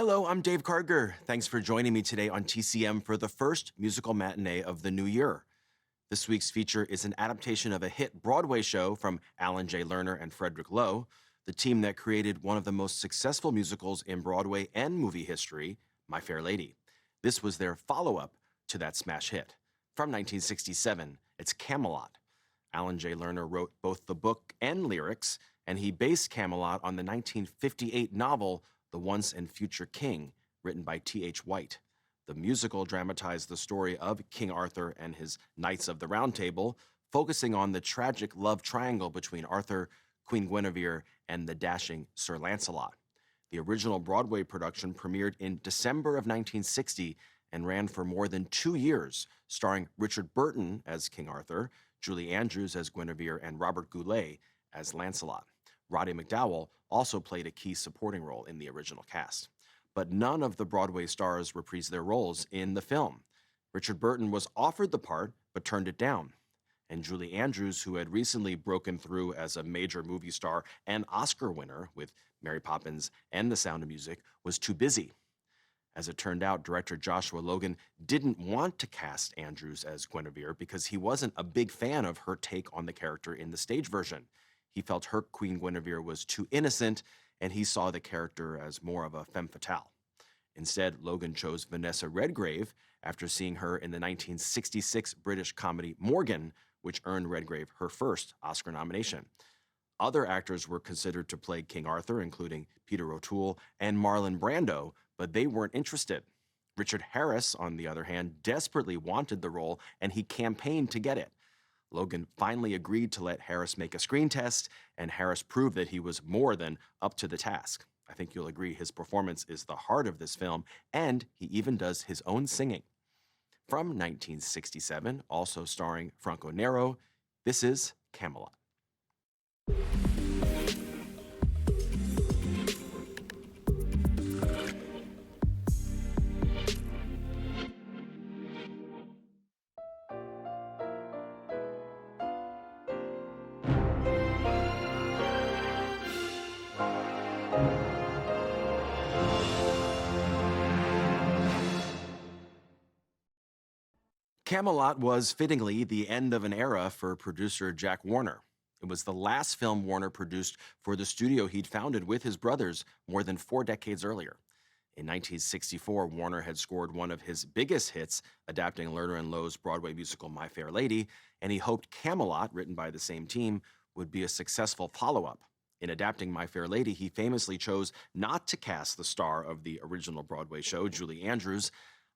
Hello, I'm Dave Karger. Thanks for joining me today on TCM for the first musical matinee of the new year. This week's feature is an adaptation of a hit Broadway show from Alan J. Lerner and Frederick Loewe, the team that created one of the most successful musicals in Broadway and movie history, My Fair Lady. This was their follow-up to that smash hit. From 1967, it's Camelot. Alan J. Lerner wrote both the book and lyrics, and he based Camelot on the 1958 novel The Once and Future King, written by T.H. White. The musical dramatized the story of King Arthur and his Knights of the Round Table, focusing on the tragic love triangle between Arthur, Queen Guinevere, and the dashing Sir Lancelot. The original Broadway production premiered in December of 1960 and ran for more than 2 years, starring Richard Burton as King Arthur, Julie Andrews as Guinevere, and Robert Goulet as Lancelot. Roddy McDowall also played a key supporting role in the original cast. But none of the Broadway stars reprised their roles in the film. Richard Burton was offered the part, but turned it down. And Julie Andrews, who had recently broken through as a major movie star and Oscar winner with Mary Poppins and The Sound of Music, was too busy. As it turned out, director Joshua Logan didn't want to cast Andrews as Guinevere because he wasn't a big fan of her take on the character in the stage version. He felt her Queen Guinevere was too innocent, and he saw the character as more of a femme fatale. Instead, Logan chose Vanessa Redgrave after seeing her in the 1966 British comedy Morgan, which earned Redgrave her first Oscar nomination. Other actors were considered to play King Arthur, including Peter O'Toole and Marlon Brando, but they weren't interested. Richard Harris, on the other hand, desperately wanted the role, and he campaigned to get it. Logan finally agreed to let Harris make a screen test, and Harris proved that he was more than up to the task. I think you'll agree his performance is the heart of this film, and he even does his own singing. From 1967, also starring Franco Nero, this is Camelot. Camelot was fittingly the end of an era for producer Jack Warner. It was the last film Warner produced for the studio he'd founded with his brothers more than 4 decades earlier. In 1964, Warner had scored one of his biggest hits, adapting Lerner and Loewe's Broadway musical My Fair Lady, and he hoped Camelot, written by the same team, would be a successful follow-up. In adapting My Fair Lady, he famously chose not to cast the star of the original Broadway show, Julie Andrews,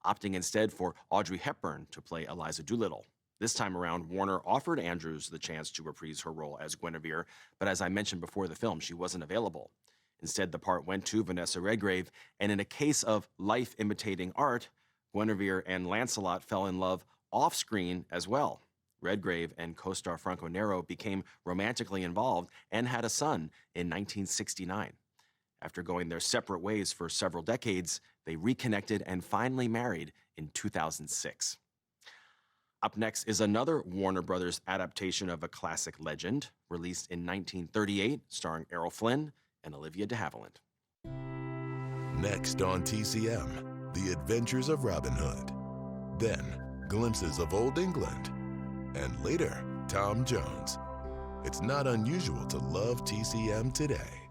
opting instead for Audrey Hepburn to play Eliza Doolittle. This time around, Warner offered Andrews the chance to reprise her role as Guinevere, but as I mentioned before the film, she wasn't available. Instead, the part went to Vanessa Redgrave, and in a case of life imitating art, Guinevere and Lancelot fell in love off-screen as well. Redgrave and co-star Franco Nero became romantically involved and had a son in 1969. After going their separate ways for several decades, they reconnected and finally married in 2006. Up next is another Warner Brothers adaptation of a classic legend, released in 1938, starring Errol Flynn and Olivia de Havilland. Next on TCM, The Adventures of Robin Hood. Then, glimpses of Old England. And later, Tom Jones. It's not unusual to love TCM today.